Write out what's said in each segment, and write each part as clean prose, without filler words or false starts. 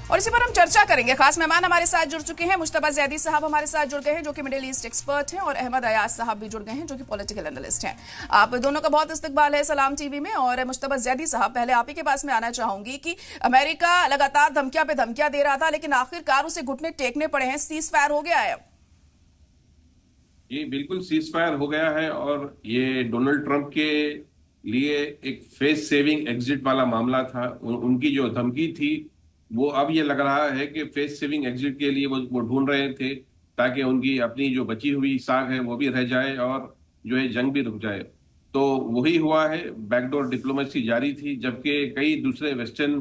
और इसी पर हम चर्चा करेंगे। खास मेहमान हमारे साथ जुड़ चुके हैं। मुश्तबा जैदी साहब हमारे साथ जुड़ गए हैं जो कि मिडिल ईस्ट एक्सपर्ट हैं, और अहमद अयाज साहब भी जुड़ गए हैं जो कि पॉलिटिकल एनालिस्ट हैं। आप दोनों का बहुत इस्तकबाल है सलाम टीवी में। और मुश्तबा जैदी साहब, पहले आप ही के पास में आना चाहूंगी कि अमेरिका लगातार धमकियां पे धमकियां दे रहा था, लेकिन आखिरकार उसे घुटने टेकने पड़े हैं। सीज फायर हो गया है। ये बिल्कुल सीज फायर हो गया है और ये डोनाल्ड ट्रंप के लिए एक फेस सेविंग एग्जिट वाला मामला था। उनकी जो धमकी थी वो अब ये लग रहा है कि फेस सेविंग एग्जिट के लिए वो ढूंढ रहे थे ताकि उनकी अपनी जो बची हुई साख है वो भी रह जाए और जो है जंग भी रुक जाए। तो वही हुआ है, बैकडोर डिप्लोमेसी जारी थी, जबकि कई दूसरे वेस्टर्न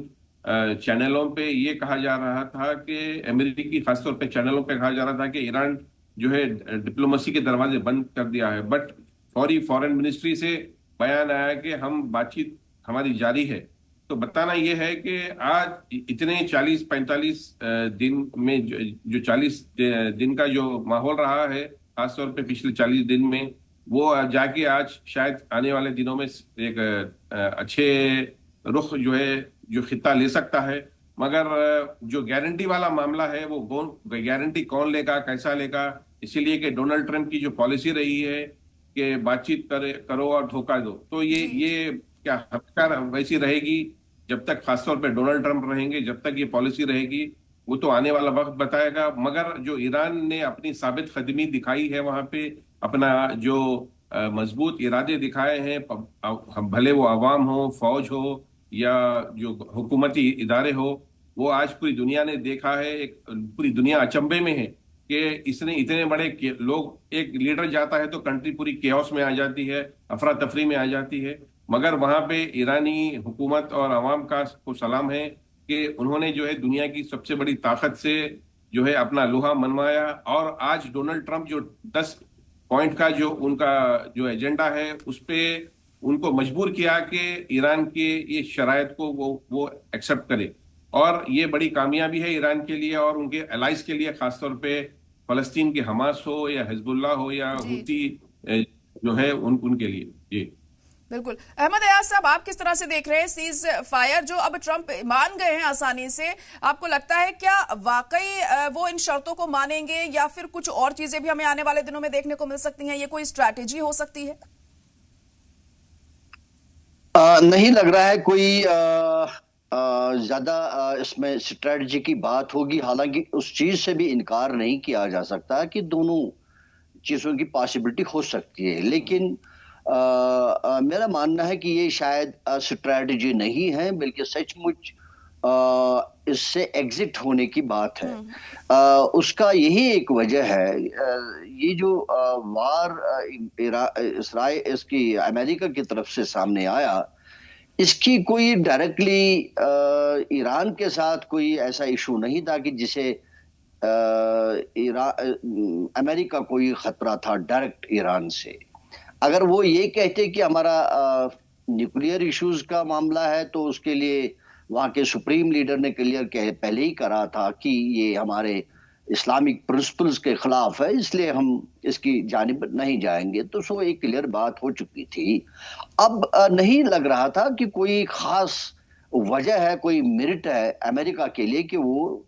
चैनलों पे ये कहा जा रहा था कि अमेरिकी खासतौर पे चैनलों पे कहा जा रहा था कि ईरान जो है डिप्लोमेसी के दरवाजे बंद कर दिया है। बट फौरी फॉरेन मिनिस्ट्री से बयान आया कि हम बातचीत हमारी जारी है। तो बताना यह है कि आज इतने 40-45 दिन में जो 40 दिन का जो माहौल रहा है, खासतौर पे पिछले 40 दिन में, वो जाके आज शायद आने वाले दिनों में एक अच्छे रुख जो है जो खिता ले सकता है। मगर जो गारंटी वाला मामला है वो गारंटी कौन लेगा, कैसा लेगा, इसीलिए कि डोनाल्ड ट्रंप की जो पॉलिसी रही है कि बातचीत करो और धोखा दो, तो ये क्या हमेशा वैसी रहेगी जब तक, खासतौर पे डोनाल्ड ट्रंप रहेंगे, जब तक ये पॉलिसी रहेगी वो तो आने वाला वक्त बताएगा। मगर जो ईरान ने अपनी साबित कदमी दिखाई है वहां पे, अपना जो मजबूत इरादे दिखाए हैं, भले वो अवाम हो, फौज हो या जो हुकूमती इदारे हो, वो आज पूरी दुनिया ने देखा है। पूरी दुनिया अचंभे में है कि इसने इतने बड़े लोग, एक लीडर जाता है तो कंट्री पूरी केओस में आ जाती है, अफरा तफरी में आ जाती है। मगर वहां पे ईरानी हुकूमत और अवाम का को सलाम है कि उन्होंने जो है दुनिया की सबसे बड़ी ताकत से जो है अपना लोहा मनवाया। और आज डोनाल्ड ट्रंप जो 10 पॉइंट का जो उनका जो एजेंडा है उस पे उनको मजबूर किया कि ईरान के ये शराइत को वो एक्सेप्ट करे। और ये बड़ी कामयाबी है ईरान के लिए और उनके एलाइज के लिए, खासतौर पे फलस्तीन के हमास हो या हिजबुल्लाह हो या हुती जो है उनके लिए। जी बिल्कुल। अहमद अयाज साहब, आप किस तरह से देख रहे हैं सीज फायर जो अब ट्रंप मान गए हैं आसानी से? आपको लगता है क्या वाकई वो इन शर्तों को मानेंगे, या फिर कुछ और चीजें भी हमें आने वाले दिनों में देखने को मिल सकती हैं? ये कोई स्ट्रैटेजी हो सकती है? नहीं लग रहा है कोई ज्यादा इसमें स्ट्रेटजी की बात होगी। हालांकि उस चीज से भी इनकार नहीं किया जा सकता कि दोनों चीजों की पॉसिबिलिटी हो सकती है, लेकिन मेरा मानना है कि ये शायद स्ट्रेटजी नहीं है, बल्कि सचमुच इससे एग्जिट होने की बात है। उसका यही एक वजह है, ये जो वार इसराइल इसकी अमेरिका की तरफ से सामने आया, इसकी कोई डायरेक्टली ईरान के साथ कोई ऐसा इशू नहीं था कि जिसे अमेरिका कोई खतरा था डायरेक्ट ईरान से। अगर वो ये कहते कि हमारा न्यूक्लियर इश्यूज का मामला है, तो उसके लिए वहाँ के सुप्रीम लीडर ने क्लियर पहले ही करा था कि ये हमारे इस्लामिक प्रिंसिपल्स के खिलाफ है, इसलिए हम इसकी जानिब नहीं जाएंगे, तो सो एक क्लियर बात हो चुकी थी। अब नहीं लग रहा था कि कोई खास वजह है, कोई मेरिट है अमेरिका के लिए कि वो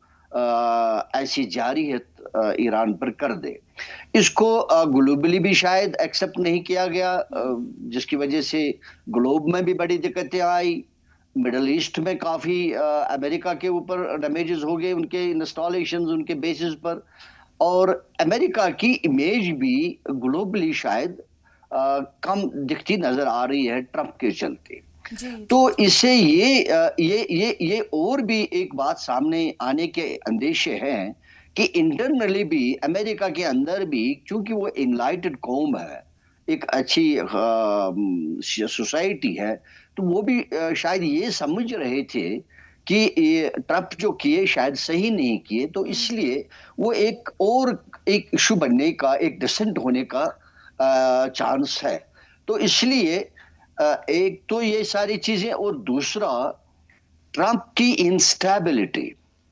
ऐसी जारी है ईरान पर कर दे। इसको ग्लोबली भी शायद एक्सेप्ट नहीं किया गया, जिसकी वजह से ग्लोब में भी बड़ी दिक्कतें आई। मिडल ईस्ट में काफी अमेरिका के ऊपर डैमेजेस हो गए, उनके इंस्टॉलेशंस, उनके बेसिस पर। और अमेरिका की इमेज भी ग्लोबली शायद कम दिखती नजर आ रही है ट्रंप के चलते। तो इससे ये और भी एक बात सामने आने के अंदेशे हैं कि इंटरनली भी अमेरिका के अंदर भी, क्योंकि वो एनलाइटेड कौम है, एक अच्छी सोसाइटी है, तो वो भी शायद ये समझ रहे थे कि ये ट्रंप जो किए शायद सही नहीं किए, तो इसलिए वो एक इशू बनने का, एक डिसेंट होने का चांस है। तो इसलिए एक तो ये सारी चीजें, और दूसरा ट्रंप की इंस्टेबिलिटी,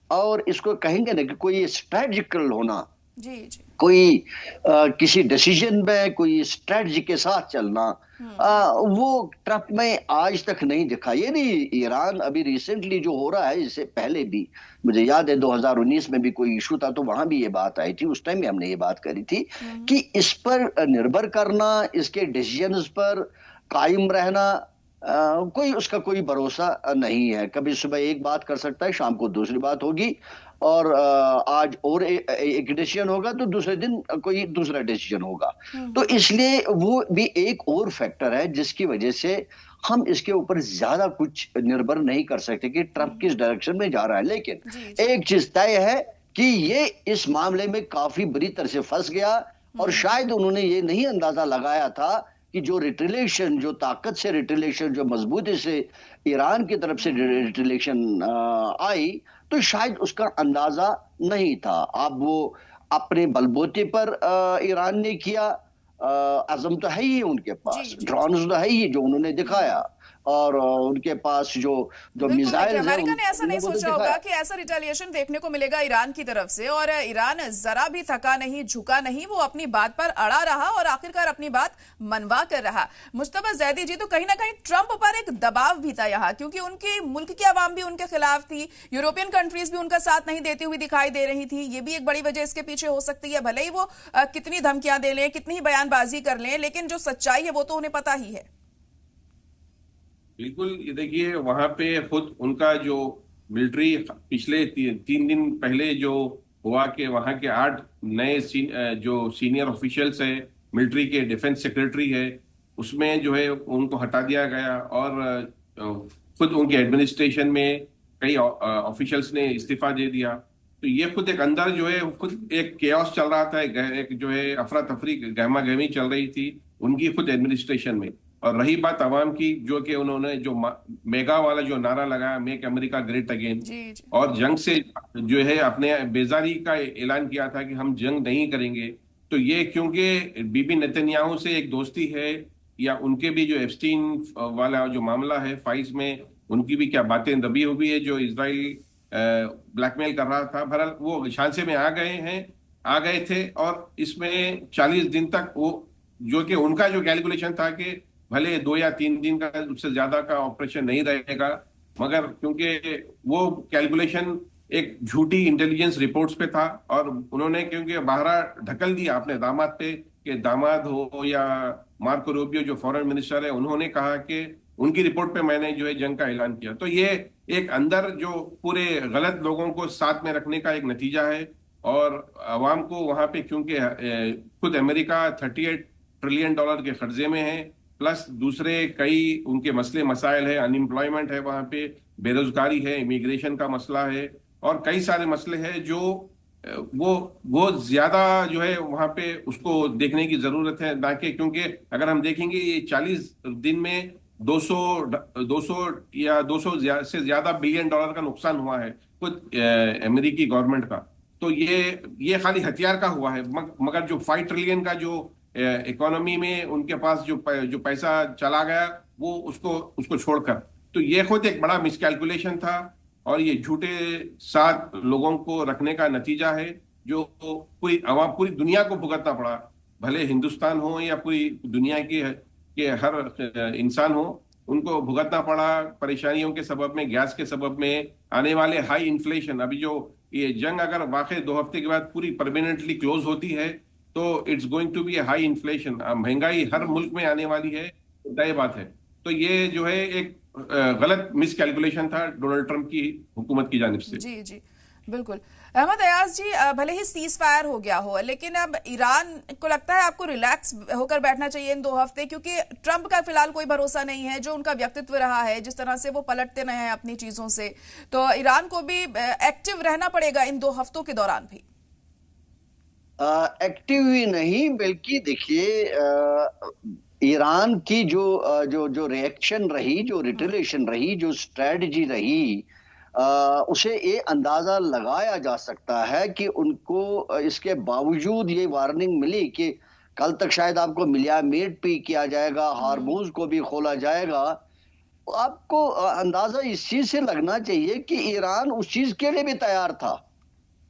और इसको कहेंगे ना कि कोई स्ट्रेटजिकल होना जी जी। कोई किसी डिसीजन में कोई स्ट्रेटजी के साथ चलना, वो ट्रंप में आज तक नहीं दिखा। ये नहीं, ईरान अभी रिसेंटली जो हो रहा है, इससे पहले भी मुझे याद है 2019 में भी कोई इशू था, तो वहां भी ये बात आई थी, उस टाइम भी हमने ये बात करी थी कि इस पर निर्भर करना, इसके डिसीजंस पर कायम रहना, कोई उसका कोई भरोसा नहीं है। कभी सुबह एक बात कर सकता है, शाम को दूसरी बात होगी, और आज और एक डिसीजन होगा तो दूसरे दिन कोई दूसरा डिसीजन होगा। तो इसलिए वो भी एक और फैक्टर है जिसकी वजह से हम इसके ऊपर ज्यादा कुछ निर्भर नहीं कर सकते कि ट्रंप किस डायरेक्शन में जा रहा है। लेकिन जी जी। एक चीज तय है कि ये इस मामले में काफी बुरी तरह से फंस गया, और शायद उन्होंने ये नहीं अंदाजा लगाया था कि जो रिटेलिएशन, जो ताकत से रिटेलिएशन, जो मजबूती से ईरान की तरफ से रिटेलिएशन आई, तो शायद उसका अंदाजा नहीं था। अब वो अपने बलबूते पर ईरान ने किया, अज़म तो है ही उनके पास, जी जी। ड्रोन्स तो है ही जो उन्होंने दिखाया, और उनके पास जो जो बिल्कुल, देखिए मिसाइल्स हैं अमेरिका ने ऐसा नहीं उनको तो सोचा होगा दिखाया। कि ऐसा रिटेलिएशन देखने को मिलेगा ईरान की तरफ से, और ईरान जरा भी थका नहीं, झुका नहीं, वो अपनी बात पर अड़ा रहा और आखिरकार अपनी बात मनवा कर रहा। मुस्तफा जैदी जी, तो कहीं ना कहीं ट्रंप पर एक दबाव भी था यहाँ, क्योंकि उनकी मुल्क की आवाम भी उनके खिलाफ थी, यूरोपियन कंट्रीज भी उनका साथ नहीं देती हुई दिखाई दे रही थी। ये भी एक बड़ी वजह इसके पीछे हो सकती है। भले ही वो कितनी धमकियां दे लें, कितनी ही बयानबाजी कर लें, लेकिन जो सच्चाई है वो तो उन्हें पता ही है। बिल्कुल, ये देखिए वहां पे खुद उनका जो मिलिट्री पिछले 3 दिन पहले जो हुआ कि वहां के 8 नए जो सीनियर ऑफिशियल्स है मिलिट्री के, डिफेंस सेक्रेटरी है, उसमें जो है उनको हटा दिया गया, और खुद उनके एडमिनिस्ट्रेशन में कई ऑफिशियल्स ने इस्तीफा दे दिया। तो ये खुद एक अंदर जो है खुद एक केओस चल रहा था, एक जो है अफरा तफरी, गहमा गहमी चल रही थी उनकी खुद एडमिनिस्ट्रेशन में। और रही बात अवाम की, जो कि उन्होंने जो मेगा वाला जो नारा लगाया, मेक अमेरिका ग्रेट अगेन, जी जी। और जंग से जो है अपने बेजारी का ऐलान किया था कि हम जंग नहीं करेंगे। तो ये क्योंकि बीबी नेतन्याहू से एक दोस्ती है, या उनके भी जो एप्स्टीन वाला जो मामला है फाइल्स में, उनकी भी क्या बातें दबी हुई है जो इजराइल ब्लैकमेल कर रहा था। बहरहाल वो झांसे में आ गए थे, और इसमें 40 दिन तक वो, जो कि उनका जो कैलकुलेशन था कि भले 2 या 3 दिन का, उससे ज्यादा का ऑपरेशन नहीं रहेगा, मगर क्योंकि वो कैलकुलेशन एक झूठी इंटेलिजेंस रिपोर्ट्स पे था, और उन्होंने क्योंकि बाहर ढकल दिया अपने दामाद पे, कि दामाद हो या मार्को रूबियो जो फॉरेन मिनिस्टर है, उन्होंने कहा कि उनकी रिपोर्ट पे मैंने जो है जंग का ऐलान किया। तो ये एक अंदर जो पूरे गलत लोगों को साथ में रखने का एक नतीजा है। और अवाम को वहां पे, क्योंकि खुद अमेरिका $38 ट्रिलियन के कर्जे में है, प्लस दूसरे कई उनके मसले मसाइल है, अनएम्प्लॉयमेंट है वहां पे, बेरोजगारी है, इमिग्रेशन का मसला है, और कई सारे मसले हैं जो वो ज्यादा जो है वहां पे उसको देखने की जरूरत है। ना कि, क्योंकि अगर हम देखेंगे ये 40 दिन में 200 या 200 से ज्यादा बिलियन डॉलर का नुकसान हुआ है खुद अमेरिकी गवर्नमेंट का। तो ये खाली हथियार का हुआ है, मगर जो 5 ट्रिलियन का जो इकोनॉमी में उनके पास जो पैसा चला गया, वो उसको छोड़कर, तो ये खुद एक बड़ा मिसकैलकुलेशन था, और ये झूठे 7 लोगों को रखने का नतीजा है जो पूरी दुनिया को भुगतना पड़ा। भले हिंदुस्तान हो या पूरी दुनिया के हर इंसान हो, उनको भुगतना पड़ा परेशानियों के सबब में, गैस के सबब में, आने वाले हाई इन्फ्लेशन। अभी जो ये जंग अगर वाकई 2 हफ्ते के बाद पूरी परमानेंटली क्लोज होती है, तो it's going to be a high inflation, महंगाई हर मुल्क में आने वाली है, तय बात है। तो ये जो है एक गलत मिसकैलकुलेशन था डोनाल्ड ट्रंप की हुकूमत की जानिब से। जी जी बिल्कुल। अहमद अयाज जी, भले ही सीज फायर हो गया हो, लेकिन अब ईरान को लगता है आपको रिलैक्स होकर बैठना चाहिए इन 2 हफ्ते, क्योंकि ट्रंप का फिलहाल कोई भरोसा नहीं है, जो उनका व्यक्तित्व रहा है, जिस तरह से वो पलटते रहे हैं अपनी चीजों से, तो ईरान को भी एक्टिव रहना पड़ेगा इन 2 हफ्तों के दौरान भी। एक्टिव ही नहीं, बल्कि देखिए ईरान की जो रिएक्शन रही, जो रिटेलिएशन रही, जो स्ट्रेटजी रही, उसे ये अंदाजा लगाया जा सकता है कि उनको इसके बावजूद ये वार्निंग मिली कि कल तक शायद आपको मियामीट भी किया जाएगा, हार्मूज को भी खोला जाएगा। आपको अंदाजा इस चीज से लगना चाहिए कि ईरान उस चीज के लिए भी तैयार था।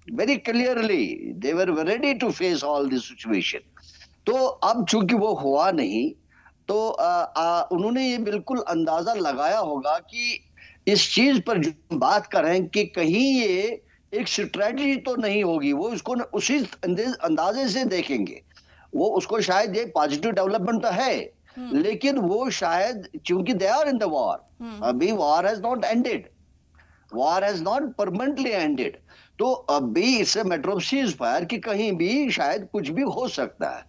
very clearly. They were ready to face all this situation. तो अब चूंकि वो हुआ नहीं, तो उन्होंने ये बिल्कुल अंदाजा लगाया होगा कि इस चीज पर जो बात कर रहे हैं कि कहीं ये एक स्ट्रेटजी तो नहीं होगी, वो उसको उसी अंदाजे से देखेंगे। वो उसको शायद ये पॉजिटिव डेवलपमेंट तो है, लेकिन वो शायद चूंकि they are in the war, अभी war has not ended, war has not permanently ended, तो अभी it's a matter of ceasefire कि कहीं भी शायद कुछ भी हो सकता है।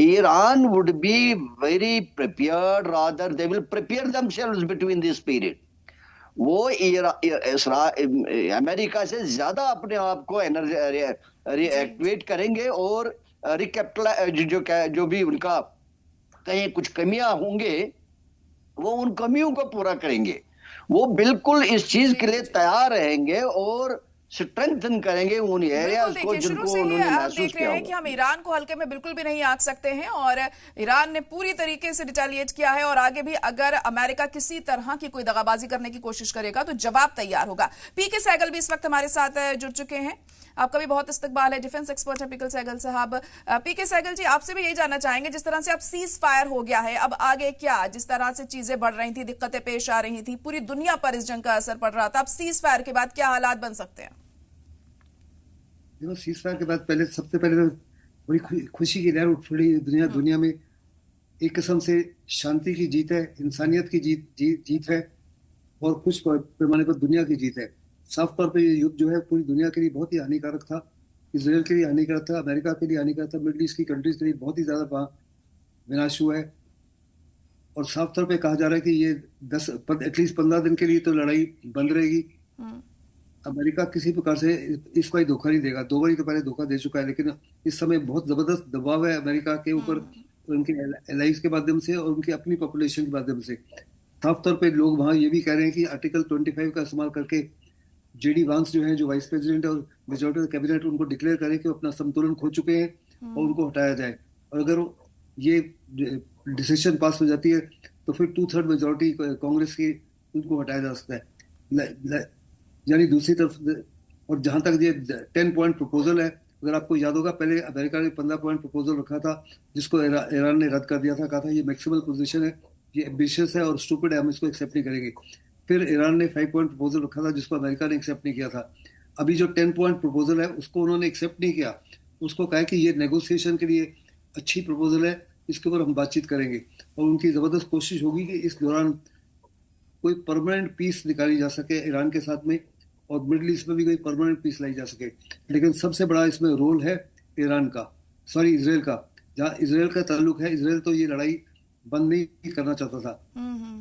Iran would be very prepared, rather they will prepare themselves between this period. वो अमेरिका से ज्यादा अपने आप को रिएक्टिवेट करेंगे और रिकैपिटलाइज जो भी उनका कहीं कुछ कमियां होंगे वो उन कमियों को पूरा करेंगे। वो बिल्कुल इस चीज के लिए तैयार रहेंगे और स्ट्रेंथन करेंगे उन एरियाज को जिनको उन्होंने महसूस किया है कि हम ईरान को हल्के में बिल्कुल भी नहीं आंक सकते हैं, और ईरान ने पूरी तरीके से रिटेलिएट किया है, और आगे भी अगर अमेरिका किसी तरह की कोई दगाबाजी करने की कोशिश करेगा तो जवाब तैयार होगा। पीके सहगल भी इस वक्त हमारे साथ जुड़ चुके हैं, आपका भी बहुत इस्तकबाल है, डिफेंस एक्सपर्ट है पीके सहगल साहब। पीके सहगल जी, आपसे भी यही जानना चाहेंगे, जिस तरह से अब सीज फायर हो गया है, अब आगे क्या? जिस तरह से चीजें बढ़ रही थी, दिक्कतें पेश आ रही थी, पूरी दुनिया पर इस जंग का असर पड़ रहा था, अब सीज फायर के बाद क्या हालात बन सकते हैं? देखो, सीज फायर के बाद सबसे पहले तो बड़ी खुशी की लहर उठ पड़ी दुनिया में। एक किस्म से शांति की जीत है, इंसानियत की जीत है, और कुछ पैमाने पर दुनिया की जीत है। साफ तौर पे ये युद्ध जो है पूरी दुनिया के लिए बहुत ही हानिकारक था, इसराइल के लिए हानिकारक था, अमेरिका के लिए हानिकारक था, मिडिल ईस्ट की कंट्रीज के लिए बहुत ही ज्यादा विनाश हुआ है। और साफ तौर पे कहा जा रहा है कि ये एटलीस्ट 15 दिन के लिए तो लड़ाई बंद रहेगी। अमेरिका किसी प्रकार से इसको ही धोखा नहीं देगा, 2 बार तो पहले धोखा दे चुका है, लेकिन इस समय बहुत जबरदस्त दबाव है अमेरिका के ऊपर, उनके एलाइज के माध्यम से और उनकी अपनी पॉपुलेशन के माध्यम से। साफ तौर पे लोग वहां ये भी कह रहे हैं कि आर्टिकल 25 का इस्तेमाल करके जेडी वांस जो है, जो वाइस प्रेसिडेंट और मेजोरिटी ऑफ कैबिनेट, उनको डिक्लेयर करें कि अपना संतुलन खो चुके हैं और उनको हटाया जाए। और अगर ये डिसीजन पास हो जाती है तो फिर 2/3 मेजोरिटी कांग्रेस की, उनको हटाया जा सकता है। यानी दूसरी तरफ, और जहां तक ये 10 पॉइंट प्रपोजल है, अगर आपको याद होगा पहले अमेरिका ने 15 पॉइंट प्रपोजल रखा था, जिसको ईरान ने रद्द कर दिया था, कहा था ये मैक्सिमल पोजीशन है, ये एम्बिशियस है और स्टूपिड है, हम इसको एक्सेप्ट नहीं करेंगे। फिर ईरान ने 5 पॉइंट प्रपोजल रखा था, जिसको अमेरिका ने एक्सेप्ट नहीं किया था। अभी जो 10 पॉइंट प्रपोजल है उसको उन्होंने एक्सेप्ट नहीं किया, उसको कहा कि ये नेगोशिएशन के लिए अच्छी प्रपोजल है, इसके ऊपर हम बातचीत करेंगे, और उनकी जबरदस्त कोशिश होगी कि इस दौरान कोई परमानेंट पीस निकाली जा सके ईरान के साथ में, और मिडिल ईस्ट में भी कोई परमानेंट पीस लाई जा सके। लेकिन सबसे बड़ा इसमें रोल है इजराइल का। जहाँ इजराइल का ताल्लुक है, इजराइल तो ये लड़ाई बंद नहीं करना चाहता था।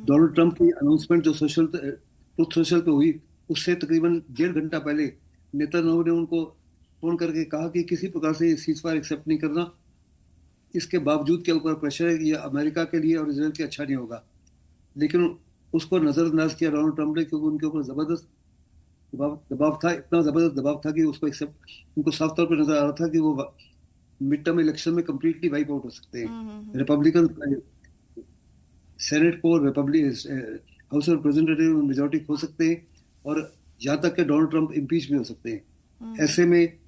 डोनाल्ड ट्रंप की अनाउंसमेंट जो सोशल पे हुई, उससे तकरीबन 1.5 घंटा पहले नेतन्याहू ने उनको फोन करके कहा कि किसी प्रकार से सीज फायर एक्सेप्ट नहीं करना। इसके बावजूद के ऊपर प्रेशर है कि ये अमेरिका के लिए और इजराइल के अच्छा नहीं होगा, लेकिन उसको नजरअंदाज किया डोनाल्ड ट्रंप ने, क्योंकि उनके ऊपर जबरदस्त दबाव था, इतना जबरदस्त दबाव था कि उसको एक्सेप्ट, उनको साफ तौर पर नजर आ रहा था कि वो मिड टर्म इलेक्शन में कंप्लीटली वाइप आउट हो सकते हैं। रिपब्लिकन सेनेट को, हाउस ऑफ रिप्रेजेंटेटिव में मेजोरिटी खो सकते हैं, और यहाँ तक कि डोनाल्ड ट्रंप इम्पीच भी हो सकते हैं। ऐसे में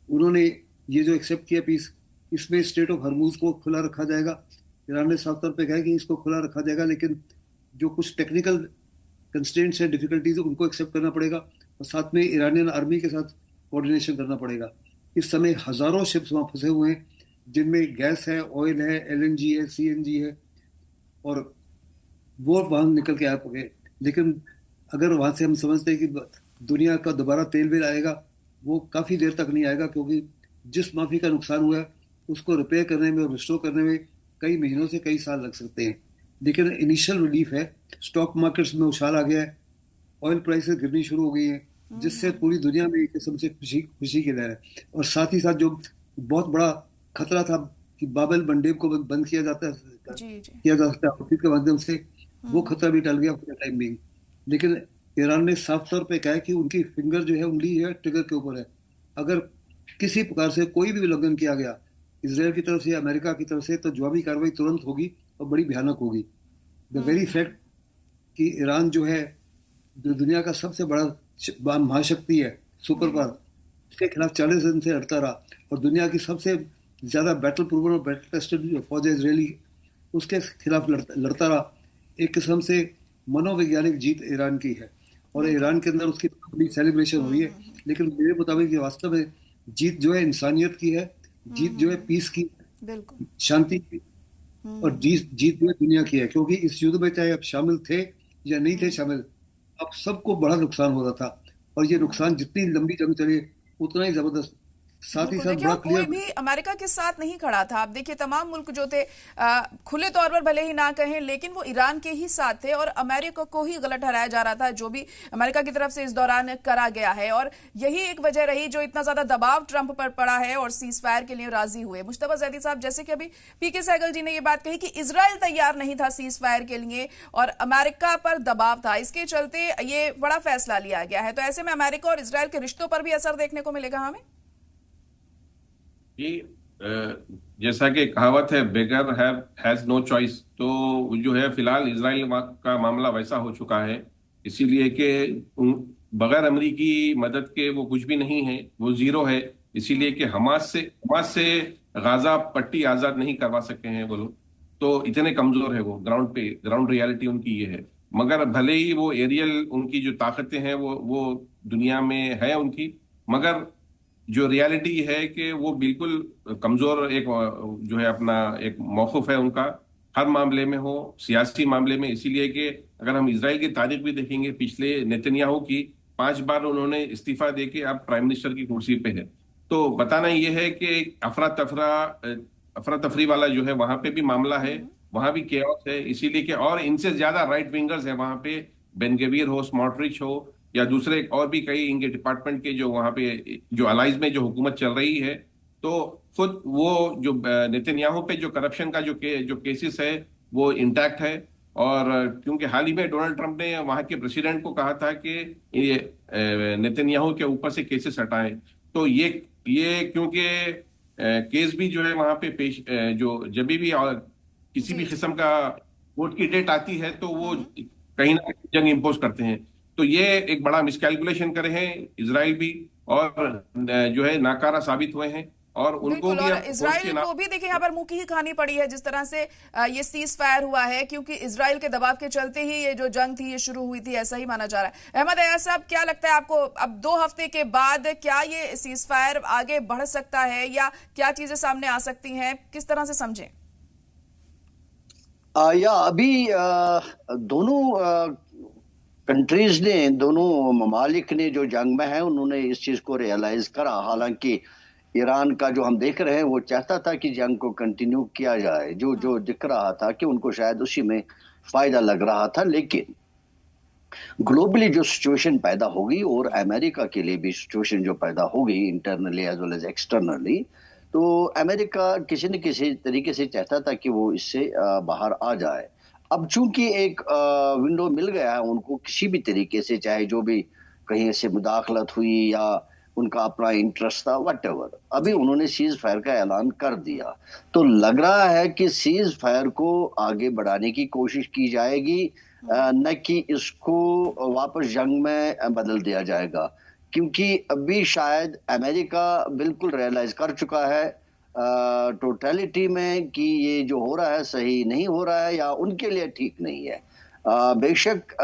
उन्होंने ये जो एक्सेप्ट किया पीस, इसमें स्टेट ऑफ हरमुज को खुला रखा जाएगा। ईरान ने साफ तौर पे कहा कि इसको खुला रखा जाएगा, लेकिन जो कुछ टेक्निकल कंस्ट्रेंट्स है, डिफिकल्टीज, उनको एक्सेप्ट करना पड़ेगा, और साथ में ईरानियन आर्मी के साथ कोऑर्डिनेशन करना पड़ेगा। इस समय हजारों शिप्स वहां फंसे हुए हैं, जिनमें गैस है, ऑयल है, LNG है, CNG है, और वो वहां निकल के आ गए। लेकिन अगर वहां से हम समझते हैं कि दुनिया का दोबारा तेल बिल आएगा, वो काफी देर तक नहीं आएगा, क्योंकि जिस माफी का नुकसान हुआ है उसको रिपेयर करने में और रिस्टोर करने में कई महीनों से कई साल लग सकते हैं। लेकिन इनिशियल रिलीफ है, स्टॉक मार्केट्स में उछाल आ गया है, ऑयल प्राइसेस गिरनी शुरू हो गई हैं, जिससे पूरी दुनिया में एक किस्म से खुशी की लहर है। और साथ ही साथ जो बहुत बड़ा खतरा था कि बाबल मंडेब को बंद किया जा सकता है के माध्यम से, वो खतरा भी टल गया पूरे टाइम में। लेकिन ईरान ने साफ तौर पे कहा है कि उनकी फिंगर जो है, उंगली है, ट्रिगर के ऊपर है। अगर किसी प्रकार से कोई भी उल्लंघन किया गया इसराइल की तरफ से या अमेरिका की तरफ से, तो जवाबी कार्रवाई तुरंत होगी और बड़ी भयानक होगी। द वेरी फैक्ट कि ईरान जो है, जो दुनिया का सबसे बड़ा महाशक्ति है, सुपर पावर, उसके खिलाफ 40 दिन से लड़ता रहा, और दुनिया की सबसे ज्यादा बैटल प्रूवन और बैटल टेस्टेड फौज है इजरायली, उसके खिलाफ लड़ता रहा। एक किस्म से मनोवैज्ञानिक जीत ईरान की है, और ईरान के अंदर उसकी बड़ी सेलिब्रेशन हुई है। लेकिन मेरे मुताबिक ये वास्तव में जीत जो है इंसानियत की है, जीत जो है पीस की, बिल्कुल शांति की, और जीत जीत जो है दुनिया की है। क्योंकि इस युद्ध में चाहे आप शामिल थे या नहीं थे शामिल, अब सबको बड़ा नुकसान हो रहा था, और ये नुकसान जितनी लंबी जंग चले उतना ही जबरदस्त। साथ ही बिल्कुल साथ देखिए, बड़ा और कोई क्लियर, भी अमेरिका के साथ नहीं खड़ा था। आप देखिए तमाम मुल्क जो थे खुले तौर पर भले ही ना कहें, लेकिन वो ईरान के ही साथ थे और अमेरिका को ही गलत ठहराया जा रहा था जो भी अमेरिका की तरफ से इस दौरान करा गया है। और यही एक वजह रही जो इतना ज्यादा दबाव ट्रंप पर पड़ा है और सीज फायर के लिए राजी हुए। मुश्तबा जैदी साहब, जैसे कि अभी पीके सहगल जी ने ये बात कही कि इजराइल तैयार नहीं था सीज फायर के लिए और अमेरिका पर दबाव था, इसके चलते ये बड़ा फैसला लिया गया है। तो ऐसे में अमेरिका और इजराइल के रिश्तों पर भी असर देखने को मिलेगा हमें। कि जैसा कि कहावत है, बेगर हैज नो चॉइस, तो जो है फिलहाल इसराइल का मामला वैसा हो चुका है, इसीलिए कि बगैर अमरीकी मदद के वो कुछ भी नहीं है, वो जीरो है। इसीलिए कि हमास से गाजा पट्टी आजाद नहीं करवा सके हैं वो लोग, तो इतने कमजोर है वो। ग्राउंड रियलिटी उनकी ये है। मगर भले ही वो एरियल उनकी जो ताकतें हैं वो दुनिया में है उनकी, मगर जो रियलिटी है कि वो बिल्कुल कमजोर एक जो है अपना एक मौक़िफ़ है उनका, हर मामले में हो, सियासी मामले में। इसीलिए कि अगर हम इजराइल की तारीख भी देखेंगे, पिछले नेतन्याहू की 5 बार उन्होंने इस्तीफा देके अब प्राइम मिनिस्टर की कुर्सी पे है। तो बताना ये है कि अफरा तफरी वाला जो है वहां पे भी मामला है, वहां भी केओस है। इसीलिए कि और इनसे ज्यादा राइट विंगर्स है वहां पे, बेन-गवीर हो, स्मोट्रिच हो, या दूसरे और भी कई इनके डिपार्टमेंट के जो वहां पे जो अलाइज में जो हुकूमत चल रही है। तो खुद वो जो नेतन्याहू पे जो करप्शन का जो केसेस है वो इंटैक्ट है। और क्योंकि हाल ही में डोनाल्ड ट्रंप ने वहां के प्रेसिडेंट को कहा था कि ये नेतन्याहू के ऊपर से केसेस हटाएं, तो ये क्योंकि केस भी जो है वहां पे पेश जो जब भी किसी भी किस्म का कोर्ट की डेट आती है तो वो कहीं ना कहीं जंग इम्पोज करते हैं। तो ये एक बड़ा मिसकैलकुलेशन करे हैं इजराइल भी, और जो है नाकारा साबित हुए हैं। और उनको बिल्कुल, भी और इजराइल को भी देखिए यहाँ पर मुंह की ही खानी पड़ी है जिस तरह से ये सीज फायर हुआ है, क्योंकि इजराइल के दबाव के चलते ही ये जो जंग थी ये शुरू हुई थी, ऐसा ही माना जा रहा है। अहमद अयाज साहब, क्या लगता है आपको अब 2 हफ्ते के बाद क्या ये सीज फायर आगे बढ़ सकता है या क्या चीजें सामने आ सकती हैं, किस तरह से समझें? या अभी दोनों कंट्रीज ने, दोनों ममालिक ने जो जंग में है उन्होंने इस चीज को रियलाइज करा। हालांकि ईरान का जो हम देख रहे हैं वो चाहता था कि जंग को कंटिन्यू किया जाए, जो दिख रहा था कि उनको शायद उसी में फायदा लग रहा था। लेकिन ग्लोबली जो सिचुएशन पैदा होगी और अमेरिका के लिए भी सिचुएशन जो पैदा होगी internally as well as externally, तो अमेरिका किसी न किसी तरीके से चाहता था कि वो इससे बाहर आ जाए। अब चूंकि एक विंडो मिल गया है उनको किसी भी तरीके से, चाहे जो भी कहीं से मुदाखलत हुई या उनका अपना इंटरेस्ट था, व्हाटएवर, अभी उन्होंने सीज फायर का ऐलान कर दिया। तो लग रहा है कि सीज फायर को आगे बढ़ाने की कोशिश की जाएगी, न कि इसको वापस जंग में बदल दिया जाएगा। क्योंकि अभी शायद अमेरिका बिल्कुल रियलाइज कर चुका है टोटलिटी में कि ये जो हो रहा है सही नहीं हो रहा है या उनके लिए ठीक नहीं है। बेशक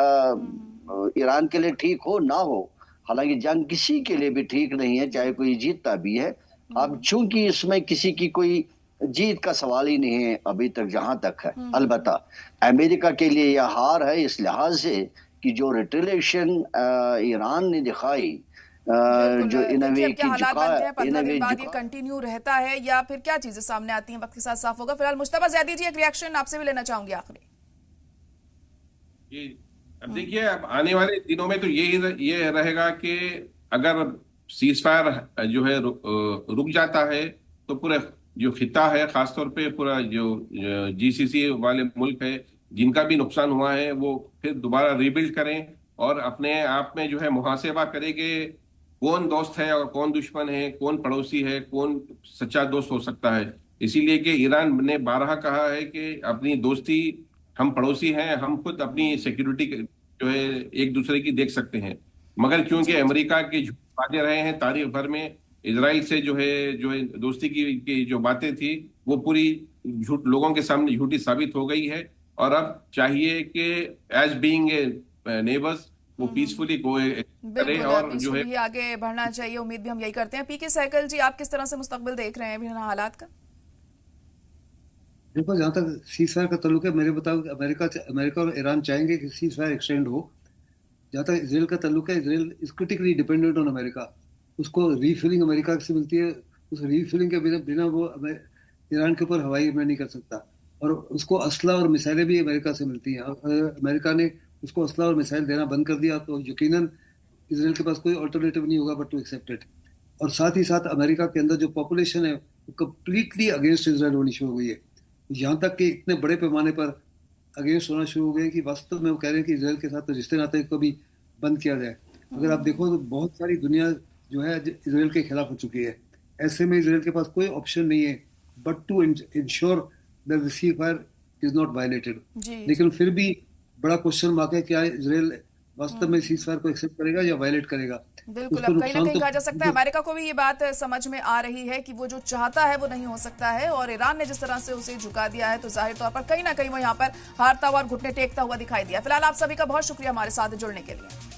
ईरान के लिए ठीक हो ना हो, हालांकि जंग किसी के लिए भी ठीक नहीं है, चाहे कोई जीतता भी है। अब चूंकि इसमें किसी की कोई जीत का सवाल ही नहीं है अभी तक जहां तक है। अलबत्ता अमेरिका के लिए यह हार है इस लिहाज से कि जो रिटेलिएशन ईरान ने दिखाई, जो इनवे की हालात बनते हैं 15 दिन बाद ये कंटिन्यू रहता है या फिर क्या चीजें सामने आती हैं, वक्त के साथ साफ होगा। फिलहाल मुश्तबा ज़ैदी जी, एक रिएक्शन आपसे भी लेना चाहूंगी आखिरी। अब देखिए, अब आने वाले दिनों में तो ये रहेगा कि अगर सीज फायर जो है रुक जाता है तो पूरा जो खिता है, खासतौर पे पूरा जो जीसीसी वाले मुल्क है जिनका भी नुकसान हुआ है, वो फिर दोबारा रीबिल्ड करें और अपने आप में जो है मुहासेबा करें कि कौन दोस्त है और कौन दुश्मन है, कौन पड़ोसी है, कौन सच्चा दोस्त हो सकता है। इसीलिए कि ईरान ने बारहा कहा है कि अपनी दोस्ती, हम पड़ोसी हैं, हम खुद अपनी सिक्योरिटी जो है एक दूसरे की देख सकते हैं। मगर क्योंकि अमेरिका के बातें रहे हैं तारीख भर में इजराइल से जो है दोस्ती की जो बातें थी वो पूरी झूठ, लोगों के सामने झूठी साबित हो गई है। और अब चाहिए कि एज बीइंग ए नेबर्स वो पीसफुली को करे बिल्कुल और जो है पीसफुली आगे बढ़ना चाहिए। उम्मीद भी हम यही करते हैं। पीके सहगल जी, आप किस तरह से मुस्तकबिल देख रहे हैं अभी हालात का? देखो, जहाँ तक सीज फायर का ताल्लुक है, मेरे मुताबिक अमेरिका और ईरान चाहेंगे कि सीज फायर एक्सटेंड हो। जहाँ तक इसराइल का ताल्लुक है, Israel is critically dependent on America. उसको रीफिलिंग अमेरिका से मिलती है। उस रीफिलिंग के बिना बिना वो ईरान के ऊपर हवाई हमला नहीं कर सकता। और उसको असला और मिसाइलें भी अमेरिका से मिलती हैं। अगर अमेरिका ने उसको असला और मिसाइल देना बंद कर दिया तो यकीनन इसराइल के पास कोई ऑल्टरनेटिव नहीं होगा बट टू एक्सेप्ट इट। और साथ ही साथ अमेरिका के अंदर जो पॉपुलेशन है वो कम्प्लीटली अगेंस्ट इसराइल होनी शुरू हो गई है। यहाँ तक कि इतने बड़े पैमाने पर अगेंस्ट होना शुरू हो गए कि वास्तव में वो कह रहे हैं कि इसराइल के साथ रिश्ते नाते को भी बंद किया जाए। अगर आप देखो तो बहुत सारी दुनिया जो है इसराइल के खिलाफ हो चुकी है। ऐसे में इसराइल के पास कोई ऑप्शन नहीं है but to ensure that the cease fire is not violated. लेकिन फिर भी बड़ा क्वेश्चन मार्क है, क्या इसराइल वास्तव में सीज फायर को एक्सेप्ट करेगा या वायलेट करेगा। बिल्कुल, अब कहीं ना कहीं कहा जा सकता है अमेरिका को भी ये बात समझ में आ रही है कि वो जो चाहता है वो नहीं हो सकता है। और ईरान ने जिस तरह से उसे झुका दिया है तो जाहिर तौर पर कहीं ना कहीं वो यहाँ पर हारता हुआ और घुटने टेकता हुआ दिखाई दिया। फिलहाल आप सभी का बहुत शुक्रिया हमारे साथ जुड़ने के लिए।